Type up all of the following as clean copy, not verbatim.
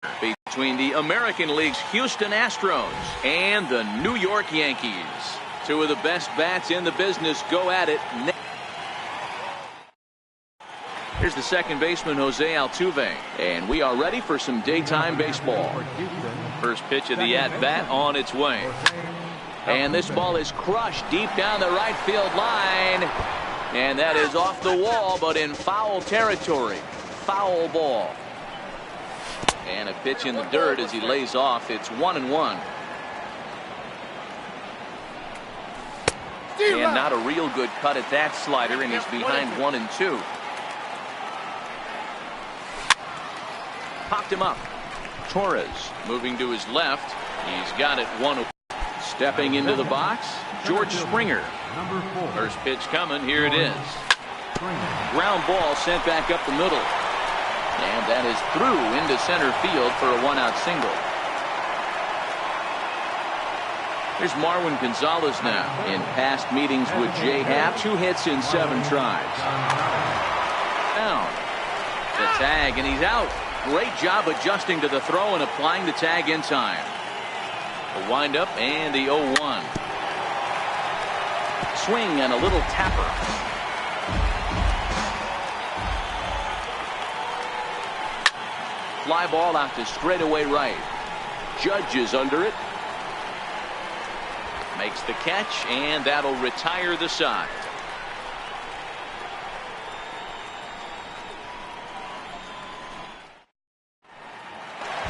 between the American League's Houston Astros and the New York Yankees. Two of the best bats in the business go at it. Here's the second baseman, Jose Altuve, and we are ready for some daytime baseball. First pitch of the at-bat on its way. And this ball is crushed deep down the right field line. And that is off the wall, but in foul territory. Foul ball. And a pitch in the dirt as he lays off. It's 1-1. And not a real good cut at that slider, and he's behind 1-2. Popped him up. Torres moving to his left. He's got it 1-1. Stepping into the box, George Springer. First pitch coming. Here it is. Ground ball sent back up the middle. And that is through into center field for a 1-out single. Here's Marwin Gonzalez now. In past meetings with Jay Happ, 2 hits in 7 tries. Down. The tag, and he's out. Great job adjusting to the throw and applying the tag in time. The windup and the 0-1. Swing and a little tapper. Fly ball out to straightaway right. Judge is under it. Makes the catch, and that'll retire the side.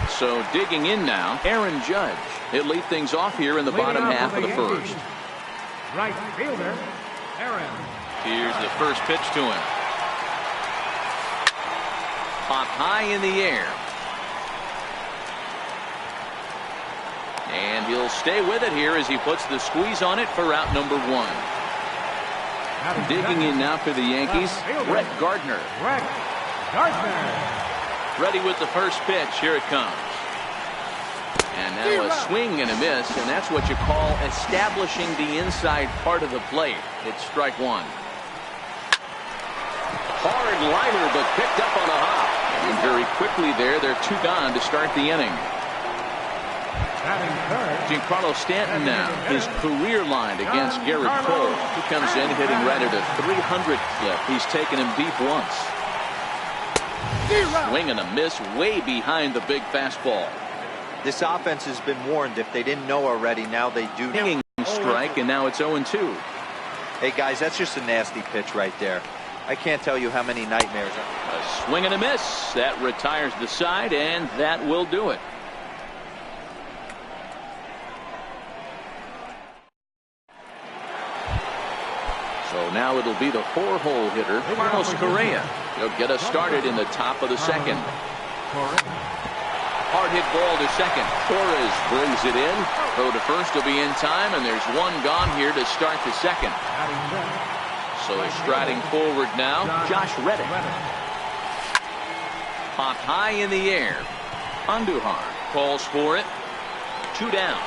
So digging in now, Aaron Judge. He'll lead things off here in the bottom half of the first. Right fielder, Aaron. Here's the first pitch to him. Pop high in the air. And he'll stay with it here as he puts the squeeze on it for out number 1. Digging in now for the Yankees, Brett Gardner. Brett Gardner. Ready with the first pitch. Here it comes. And now a swing and a miss, and that's what you call establishing the inside part of the plate. It's strike 1. Hard liner, but picked up on a hop. And very quickly there, they're 2 gone to start the inning. Giancarlo Stanton now, his career line against Garrett Cole. He comes in hitting right at a 300 clip. He's taken him deep once. Swing and a miss way behind the big fastball. This offense has been warned. If they didn't know already, now they do. Strike, and now it's 0-2. Hey guys, that's just a nasty pitch right there. I can't tell you how many nightmares. A swing and a miss. That retires the side, and that will do it. So now it'll be the 4-hole hitter, Carlos Correa. He'll get us started in the top of the second. Hard hit ball to second. Torres brings it in. Throw to first will be in time, and there's 1 gone here to start the second. So striding forward now, Josh Reddick. Popped high in the air. Andujar calls for it. 2 down.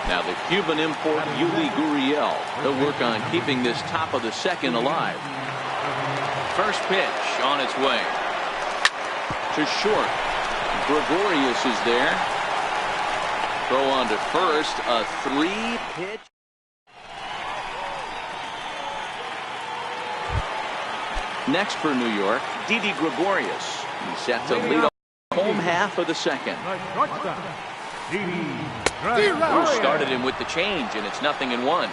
Now the Cuban import Yuli Gurriel. He'll work on keeping this top of the second alive. First pitch on its way. To short. Gregorius is there. Throw on to first. A 3-pitch. Next for New York, Didi Gregorius. He's set to lead off home half of the second. Who started him with the change, and it's 0-1.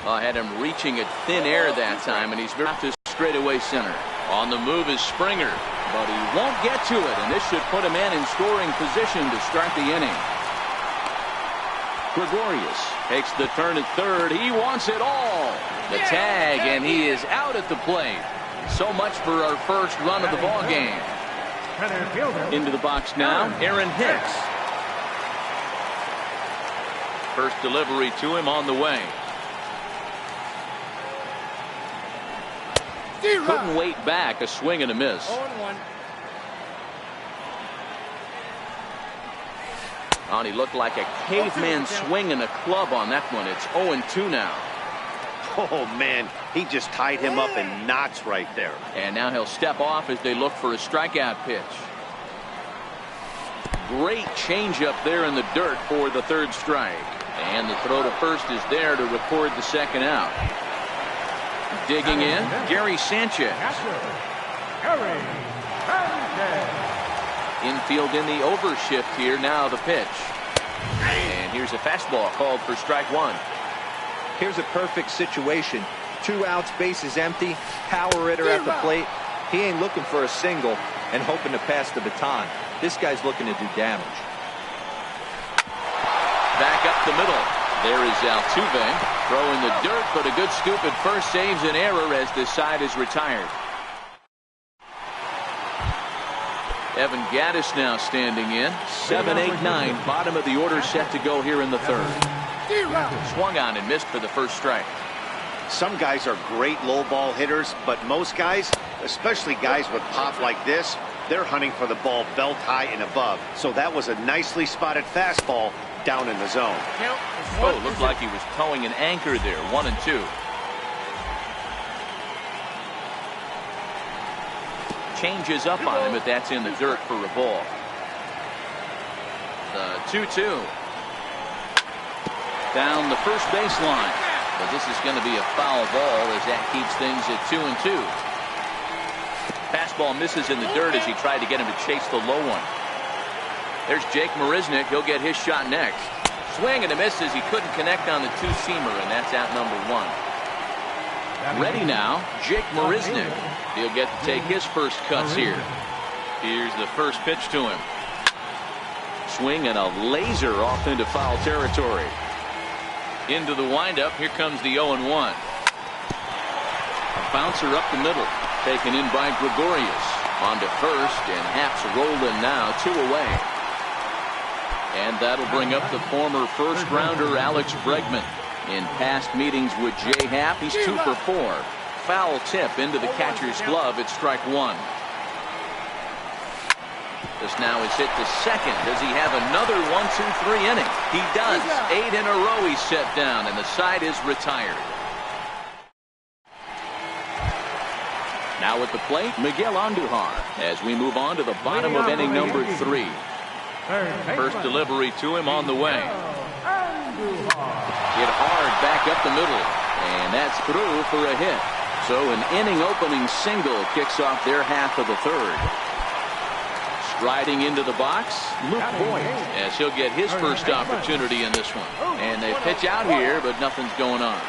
I had him reaching at thin air that time, and he's back to straightaway center. On the move is Springer, but he won't get to it, and this should put him in scoring position to start the inning. Gregorius takes the turn at third. He wants it all. The tag, and he is out at the plate. So much for our first run of the ball game. Into the box now, Aaron Hicks. First delivery to him on the way. Couldn't wait back. A swing and a miss. 0-1. He looked like a caveman swinging a club on that one. It's 0-2 now. Oh, man, he just tied him up in knots right there. And now he'll step off as they look for a strikeout pitch. Great changeup there in the dirt for the third strike. And the throw to first is there to record the second out. Digging in, Gary Sanchez. Infield in the overshift here. Now the pitch. And here's a fastball called for strike one. Here's a perfect situation. 2 outs, bases empty, power hitter at the plate. He ain't looking for a single and hoping to pass the baton. This guy's looking to do damage. Back up the middle. There is Altuve throwing the dirt, but a good scoop at first saves an error as this side is retired. Evan Gattis now standing in. 7-8-9, bottom of the order set to go here in the third. Swung on and missed for the first strike. Some guys are great low ball hitters, but most guys, especially guys with pop like this, they're hunting for the ball belt high and above. So that was a nicely spotted fastball down in the zone. Oh, looked like he was towing an anchor there. 1-2. Changes up on him, but that's in the dirt for a ball. The 2-2. Down the first baseline. But this is going to be a foul ball as that keeps things at 2-2. Fastball misses in the dirt as he tried to get him to chase the low one. There's Jake Marisnick. He'll get his shot next. Swing and a miss as he couldn't connect on the two-seamer, and that's out number one. Ready now, Jake Marisnick. He'll get to take his first cuts here. Here's the first pitch to him. Swing and a laser off into foul territory. Into the windup. Here comes the 0-1. A bouncer up the middle. Taken in by Gregorius. On to first, and Happ's rolling now, 2 away. And that'll bring up the former first-rounder Alex Bregman. In past meetings with Jay Happ, he's 2 for 4. Foul tip into the catcher's glove at strike one. This now is hit to second. Does he have another 1-2-3 inning? He does. 8 in a row he's set down, and the side is retired. Now at the plate, Miguel Andujar as we move on to the bottom of inning number 3. First delivery to him on the way. Hit hard back up the middle, and that's through for a hit. So an inning opening single kicks off their half of the third. Striding into the box, Luke Voigt, as he'll get his first opportunity in this one. And they pitch out here, but nothing's going on.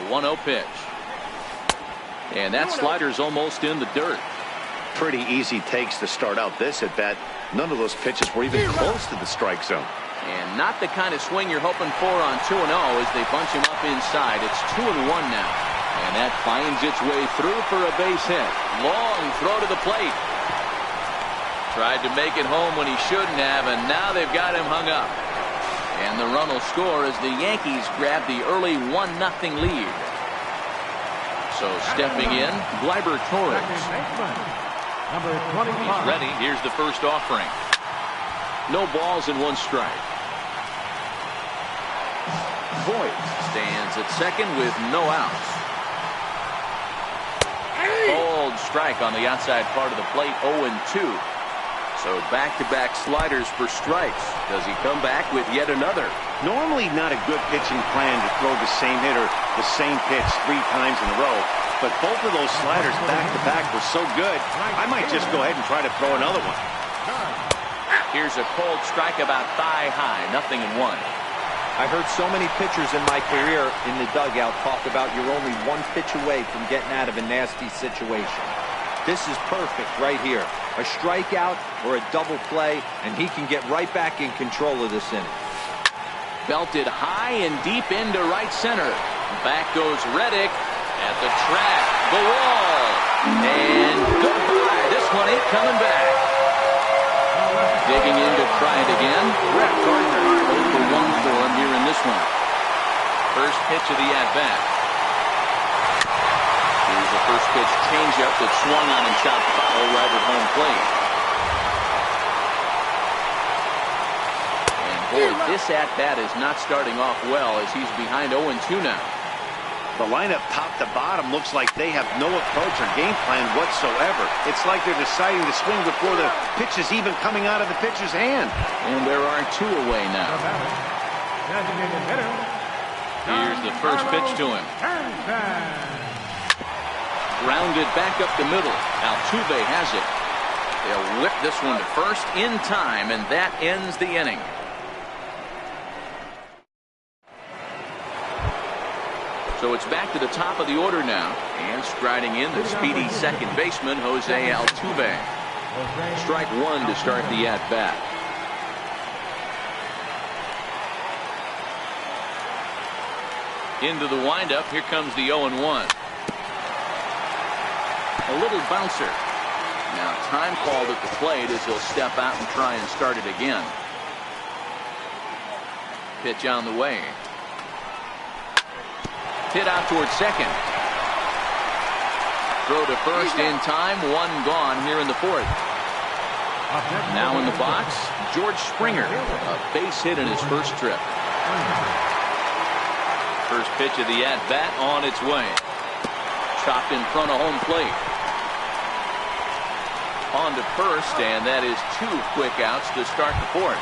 1-0 pitch. And that slider's almost in the dirt. Pretty easy takes to start out this at bat. None of those pitches were even close to the strike zone. And not the kind of swing you're hoping for on 2-0 as they bunch him up inside. It's 2-1 now. And that finds its way through for a base hit. Long throw to the plate. Tried to make it home when he shouldn't have, and now they've got him hung up. And the run will score as the Yankees grab the early 1-0 lead. So stepping in, Gleyber Torres. He's ready. Here's the first offering. No balls and 1 strike. Voigt stands at second with no outs. Cold strike on the outside part of the plate. 0-2. So back-to-back sliders for strikes. Does he come back with yet another? Normally not a good pitching plan to throw the same hitter the same pitch 3 times in a row. But both of those sliders back-to-back were so good, I might just go ahead and try to throw another one. Here's a cold strike about thigh high. 0-1. I heard so many pitchers in my career in the dugout talk about you're only 1 pitch away from getting out of a nasty situation. This is perfect right here. A strikeout or a double play, and he can get right back in control of this inning. Belted high and deep into right center. Back goes Reddick at the track. The wall. And goodbye. This one ain't coming back. Digging in to try it again. Brett Gardner. 0 for 1 for him here in this one. First pitch of the at-bat. Here's the first pitch changeup that swung on and chopped foul right at home plate. And Boy, this at-bat is not starting off well as he's behind 0-2 now. The lineup top to bottom looks like they have no approach or game plan whatsoever. It's like they're deciding to swing before the pitch is even coming out of the pitcher's hand. And there are 2 away now. Here's the first pitch to him. Grounded back up the middle. Altuve has it. They'll whip this one to first in time, and that ends the inning. So it's back to the top of the order now, and striding in the speedy second baseman, Jose Altuve. Strike 1 to start the at-bat. Into the windup, here comes the 0-1. A little bouncer. Now time called at the plate as he'll step out and try and start it again. Pitch on the way. Hit out towards second. Throw to first in time. 1 gone here in the 4th. Now in the box, George Springer. A base hit in his first trip. First pitch of the at-bat on its way. Chopped in front of home plate. On to first, and that is 2 quick outs to start the 4th.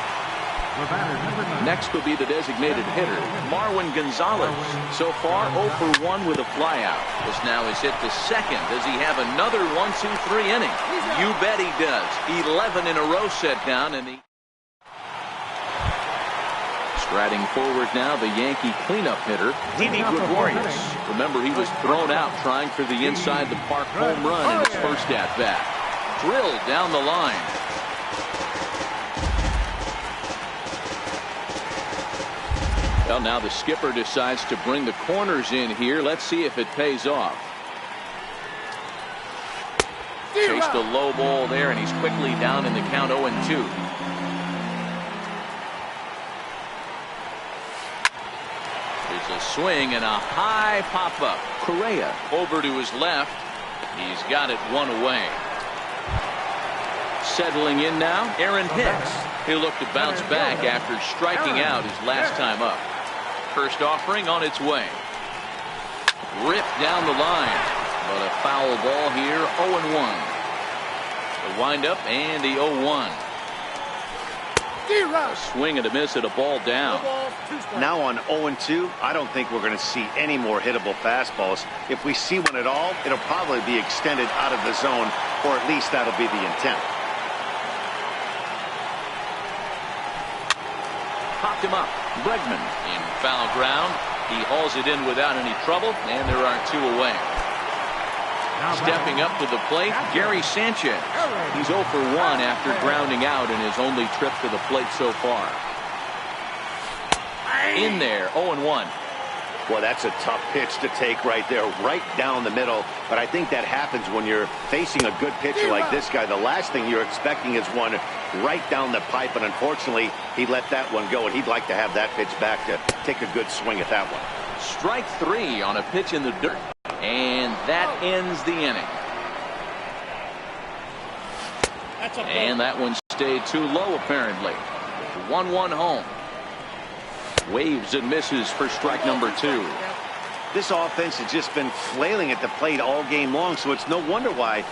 Next will be the designated hitter, Marwin Gonzalez. So far, 0 for 1 with a flyout. This now is hit the second. Does he have another 1-2-3 inning? You bet he does. 11 in a row set down, and striding forward now, the Yankee cleanup hitter, Didi Gregorius. Remember, he was thrown out trying for the inside the park home run in his first at-bat. Drilled down the line. Well, now the skipper decides to bring the corners in here. Let's see if it pays off. Chased a low ball there, and he's quickly down in the count 0-2. There's a swing and a high pop-up. Correa over to his left. He's got it 1 away. Settling in now, Aaron Hicks. He'll look to bounce back after striking out his last time up. First offering on its way. Ripped down the line. But a foul ball here, 0-1. The windup and the 0-1. A swing and a miss at a ball down. Now on 0-2, I don't think we're going to see any more hittable fastballs. If we see one at all, it'll probably be extended out of the zone, or at least that'll be the intent. Popped him up. Bregman in foul ground. He hauls it in without any trouble, and there are 2 away. Stepping up to the plate, Gary Sanchez. He's 0 for 1 after grounding out in his only trip to the plate so far. In there, 0-1. Well, that's a tough pitch to take right there, right down the middle. But I think that happens when you're facing a good pitcher like this guy. The last thing you're expecting is one right down the pipe, and unfortunately, he let that one go, and he'd like to have that pitch back to take a good swing at that one. Strike 3 on a pitch in the dirt, and that ends the inning. And that one stayed too low, apparently. 1-1 home. Waves and misses for strike number 2. This offense has just been flailing at the plate all game long, so it's no wonder why